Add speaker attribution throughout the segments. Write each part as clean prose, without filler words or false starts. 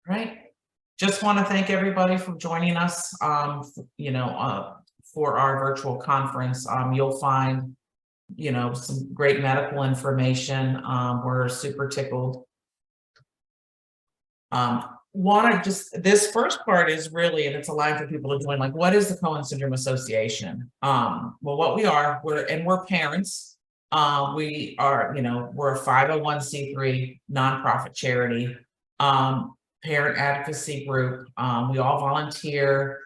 Speaker 1: Right. Just want to thank everybody for joining us, for our virtual conference. You'll find, some great medical information. We're super tickled. Want to just, this first part is really, and it's a line for people to join, like, what is the Cohen Syndrome Association? Well, what we are, we're parents. We are, we're a 501c3 nonprofit charity. Parent advocacy group. We all volunteer,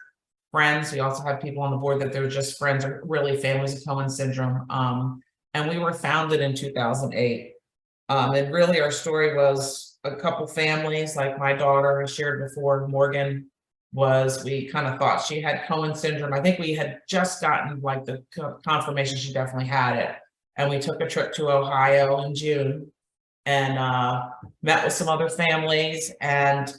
Speaker 1: friends. We also have people on the board that they're just friends or really families of Cohen syndrome. And we were founded in 2008. And really our story was a couple families, like my daughter, I shared before, Morgan, we kind of thought she had Cohen syndrome. I think we had just gotten like the confirmation she definitely had it. And we took a trip to Ohio in June and met with some other families, and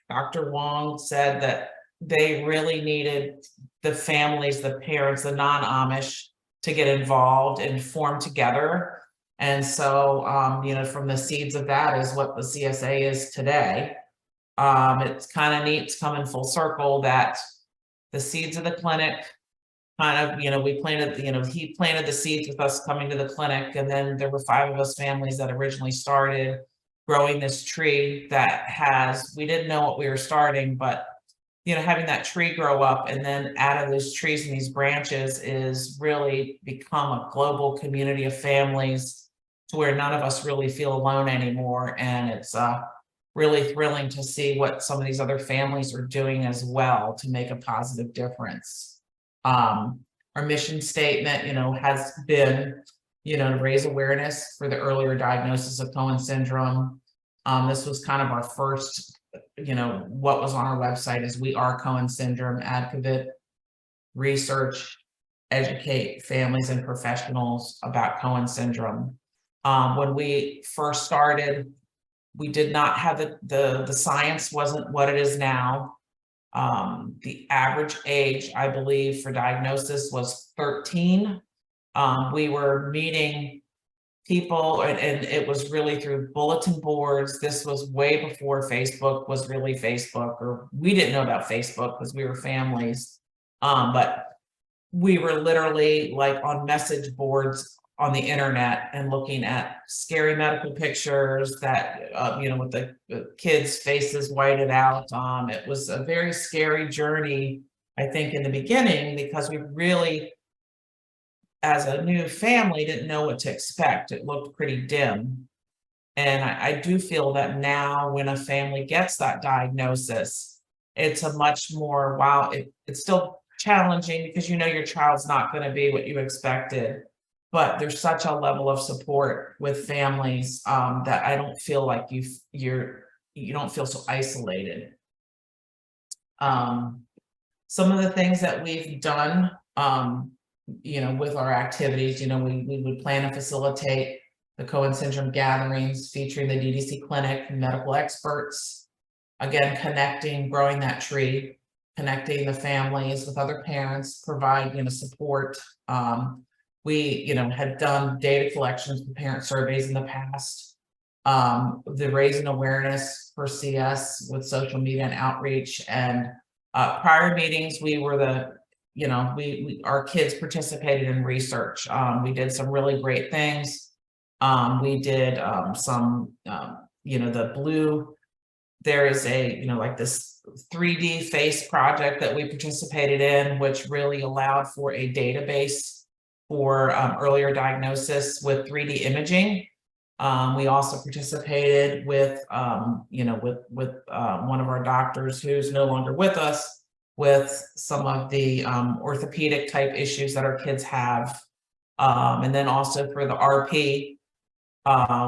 Speaker 1: Dr. Wong said that they really needed the families, the parents, the non-Amish to get involved and form together. And so, from the seeds of that is what the CSA is today. It's kind of neat, it's coming full circle that the seeds of the clinic kind of, we planted, he planted the seeds with us coming to the clinic. And then there were 5 of us families that originally started growing this tree we didn't know what we were starting, but, having that tree grow up and then out of those trees and these branches is really become a global community of families to where none of us really feel alone anymore. And it's really thrilling to see what some of these other families are doing as well to make a positive difference. Our mission statement, has been, to raise awareness for the earlier diagnosis of Cohen syndrome. This was kind of our first, what was on our website is we are Cohen syndrome advocate, research, educate families and professionals about Cohen syndrome. When we first started, we did not have the science wasn't what it is now. The average age, I believe, for diagnosis was 13. We were meeting people, and it was really through bulletin boards. This was way before Facebook was really Facebook, or we didn't know about Facebook because we were families. But we were literally like on message boards on the internet and looking at scary medical pictures that, with the kids' faces whited out. It was a very scary journey, I think, in the beginning, because we really, as a new family, didn't know what to expect. It looked pretty dim. And I do feel that now when a family gets that diagnosis, it's a much more, it's still challenging because your child's not going to be what you expected. But there's such a level of support with families that I don't feel like you don't feel so isolated. Some of the things that we've done, with our activities, we would plan and facilitate the Cohen syndrome gatherings featuring the DDC clinic and medical experts. Again, growing that tree, connecting the families with other parents, provide, support. We, had done data collections for parent surveys in the past. The raising awareness for CS with social media and outreach, and prior meetings, we were our kids participated in research. We did some really great things. We did some, the blue, there is like this 3D face project that we participated in, which really allowed for a database for earlier diagnosis with 3D imaging. We also participated with, with one of our doctors who's no longer with us, with some of the orthopedic type issues that our kids have. And then also for the RP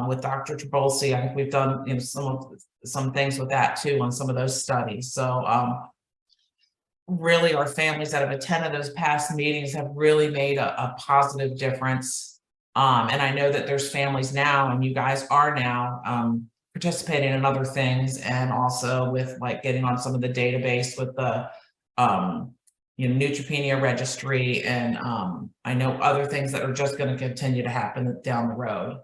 Speaker 1: with Dr. Trabolsi, I think we've done some things with that too on some of those studies. So really our families that have attended those past meetings have really made a positive difference. And I know that there's families now, and you guys are now participating in other things, and also with like getting on some of the database with the neutropenia registry, and I know other things that are just going to continue to happen down the road.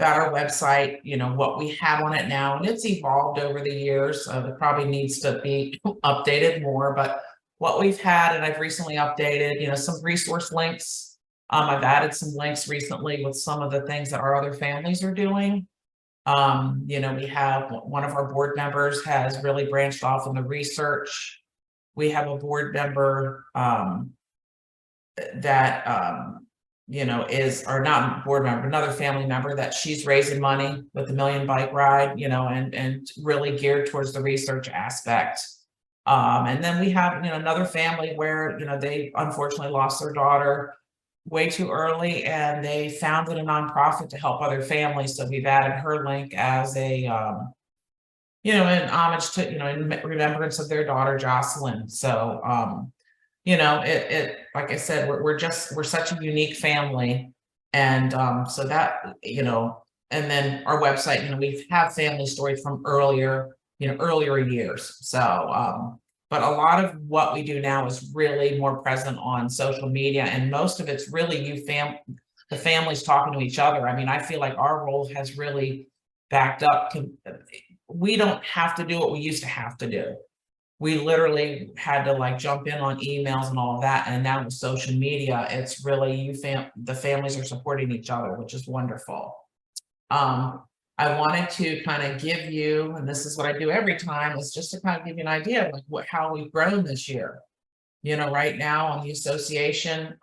Speaker 1: about our website, what we have on it now, and it's evolved over the years. It probably needs to be updated more, but what we've had, and I've recently updated, some resource links. I've added some links recently with some of the things that our other families are doing. We have one of our board members has really branched off in the research. We have a board member that is, or not a board member, another family member, that she's raising money with the Million Bike Ride, and really geared towards the research aspect. And then we have, another family where, they unfortunately lost their daughter way too early, and they founded a nonprofit to help other families. So we've added her link as a, in homage to, in remembrance of their daughter, Jocelyn. So, like I said, we're such a unique family. And so that, and then our website, we have family stories from earlier years. So, but a lot of what we do now is really more present on social media, and most of it's really the families talking to each other. I mean, I feel like our role has really backed up. We don't have to do what we used to have to do. We literally had to jump in on emails and all of that. And now with social media, it's really the families are supporting each other, which is wonderful. I wanted to kind of give you, and this is what I do every time, is just to kind of give you an idea of how we've grown this year. Right now on the association,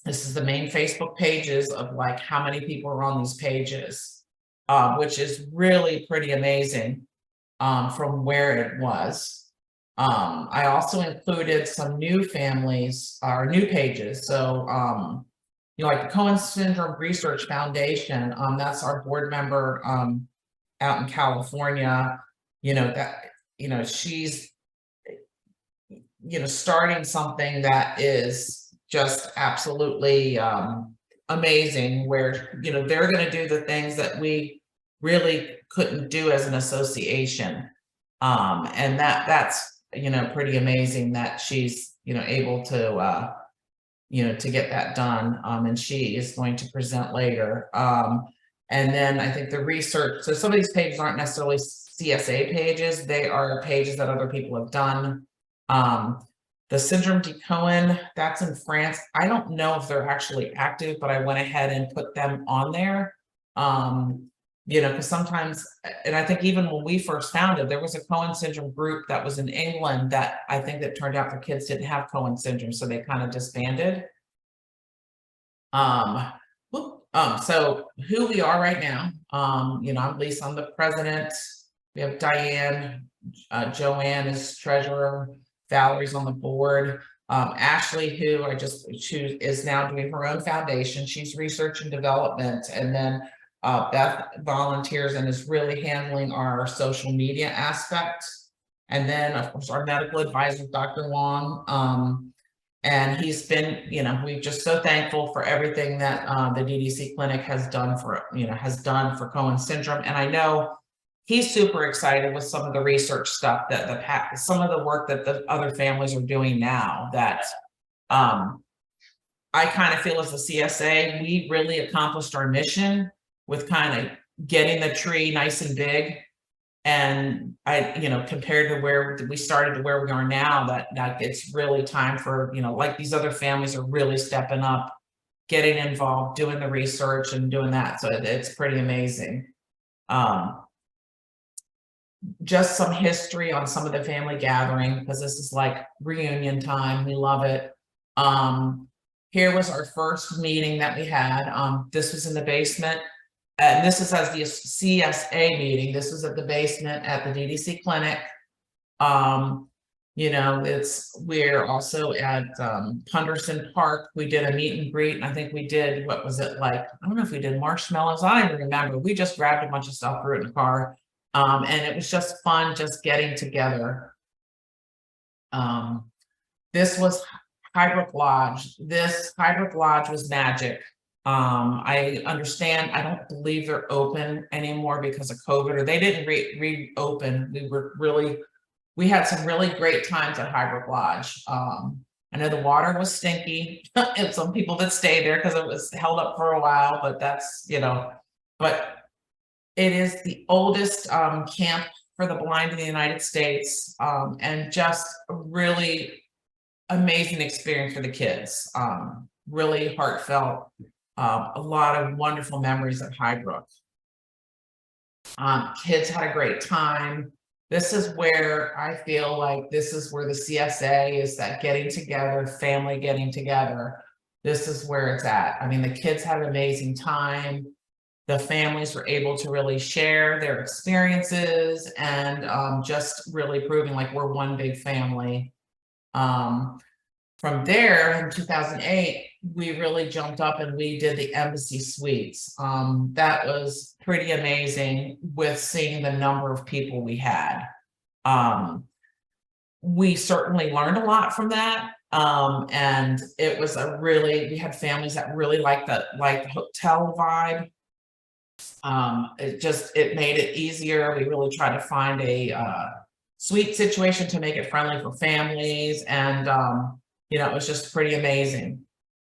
Speaker 1: this is the main Facebook pages of how many people are on these pages, which is really pretty amazing. From where it was. I also included some new families or new pages. So, like the Cohen Syndrome Research Foundation, that's our board member out in California, she's, starting something that is just absolutely amazing, where, they're going to do the things that we really couldn't do as an association. And that's, pretty amazing that she's, able to, to get that done. And she is going to present later. And then I think the research, so some of these pages aren't necessarily CSA pages, they are pages that other people have done. The Syndrome de Cohen, that's in France. I don't know if they're actually active, but I went ahead and put them on there. Because sometimes, and I think even when we first founded, there was a Cohen syndrome group that was in England that I think that turned out their kids didn't have Cohen syndrome, so they kind of disbanded. So who we are right now, I'm Lisa, I'm the president. We have Diane, Joanne is treasurer, Valerie's on the board. Ashley, who I just choose, is now doing her own foundation. She's research and development, and then Beth volunteers and is really handling our social media aspect. And then, of course, our medical advisor, Dr. Wong. And he's been, we're just so thankful for everything that the DDC clinic has done for, Cohen syndrome. And I know he's super excited with some of the research stuff that some of the work that the other families are doing now, that I kind of feel as the CSA, we really accomplished our mission with kind of getting the tree nice and big. And compared to where we started to where we are now, that it's really time for, these other families are really stepping up, getting involved, doing the research and doing that. So it's pretty amazing. Just some history on some of the family gathering, because this is like reunion time. We love it. Here was our first meeting that we had. This was in the basement. And this is as the CSA meeting. This was at the basement at the DDC clinic. We're also at Punderson Park. We did a meet and greet, and I think we did, what was it like? I don't know if we did marshmallows. I don't even remember. We just grabbed a bunch of stuff, threw it in the car. And it was just fun, just getting together. This was Hybrid Lodge. This Hybrid Lodge was magic. I understand, I don't believe they're open anymore because of COVID, or they didn't reopen. We had some really great times at Hybrid Lodge. I know the water was stinky and some people that stayed there because it was held up for a while, but that's, but it is the oldest camp for the blind in the United States, and just a really amazing experience for the kids. Really heartfelt, a lot of wonderful memories at Highbrook. Kids had a great time. This is where I feel like this is where the CSA is, that getting together, family getting together. This is where it's at. I mean, the kids had an amazing time. The families were able to really share their experiences and just really proving like we're one big family. From there in 2008, we really jumped up and we did the embassy suites. That was pretty amazing with seeing the number of people we had. We certainly learned a lot from that. And it was we had families that really liked the hotel vibe. It made it easier. We really tried to find a suite situation to make it friendly for families. And it was just pretty amazing.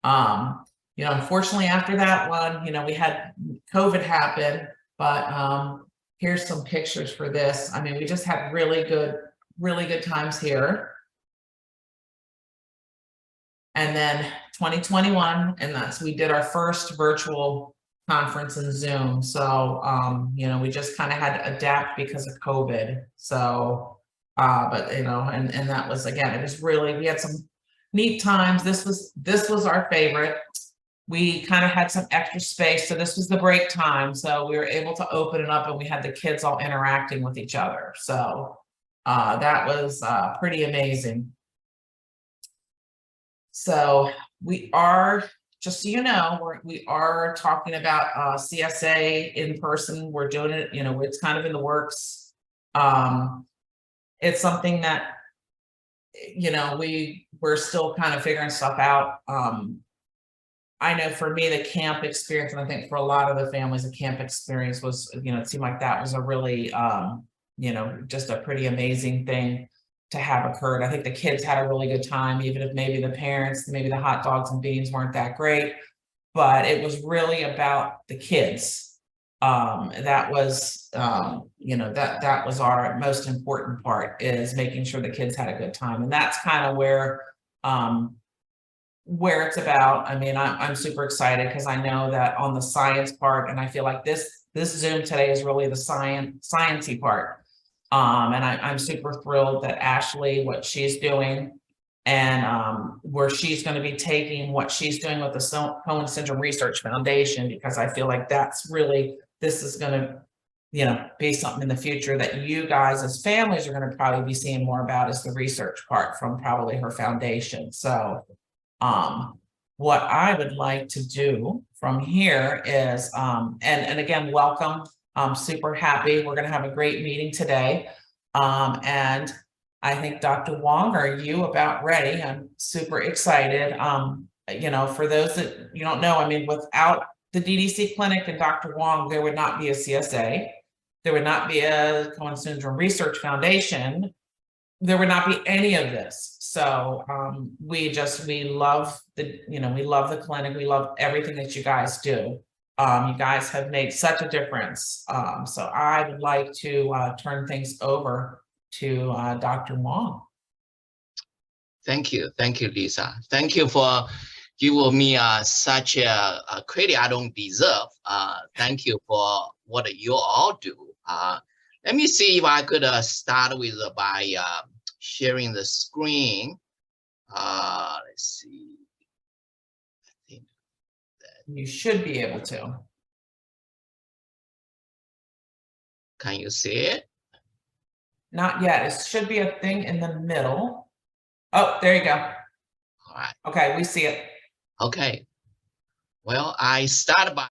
Speaker 1: Unfortunately after that one, we had COVID happen, but here's some pictures for this. I mean, we just had really good times here. And then 2021, and we did our first virtual conference in Zoom. So, we just kind of had to adapt because of COVID. So, but, and that was, again, it was really, we had some neat times. This was our favorite. We kind of had some extra space. So this was the break time. So we were able to open it up and we had the kids all interacting with each other. So that was pretty amazing. So we are, just so you know, we are talking about CSA in person. We're doing it, it's kind of in the works. It's something that, we're still kind of figuring stuff out. I know for me, the camp experience, and I think for a lot of the families, the camp experience was, it seemed like that was a really, just a pretty amazing thing to have occurred. I think the kids had a really good time, even if maybe the parents, maybe the hot dogs and beans weren't that great, but it was really about the kids. That was, that was our most important part, is making sure the kids had a good time. And that's kind of where it's about. I mean, I'm super excited because I know that on the science part, and I feel like this Zoom today is really the sciencey part. And I'm super thrilled that Ashley, what she's doing, and where she's going to be taking what she's doing with the Cohen Syndrome Research Foundation, because I feel like that's really, this is going to, be something in the future that you guys as families are going to probably be seeing more about, is the research part from probably her foundation. So what I would like to do from here is, and again, welcome. I'm super happy. We're going to have a great meeting today. And I think Dr. Wong, are you about ready? I'm super excited. For those that you don't know, I mean, without the DDC clinic and Dr. Wong, there would not be a CSA. There would not be a Cohen Syndrome Research Foundation. There would not be any of this. So we love we love the clinic. We love everything that you guys do. You guys have made such a difference. So I would like to turn things over to Dr. Wong.
Speaker 2: Thank you, Lisa. Thank you for giving me such a credit I don't deserve. Thank you for what you all do. Let me see if I could start with by sharing the screen. Let's see. I think that
Speaker 1: you should be able to.
Speaker 2: Can you see it?
Speaker 1: Not yet. It should be a thing in the middle. Oh, there you go.
Speaker 2: All right.
Speaker 1: Okay, we see it.
Speaker 2: Okay. Well, I started by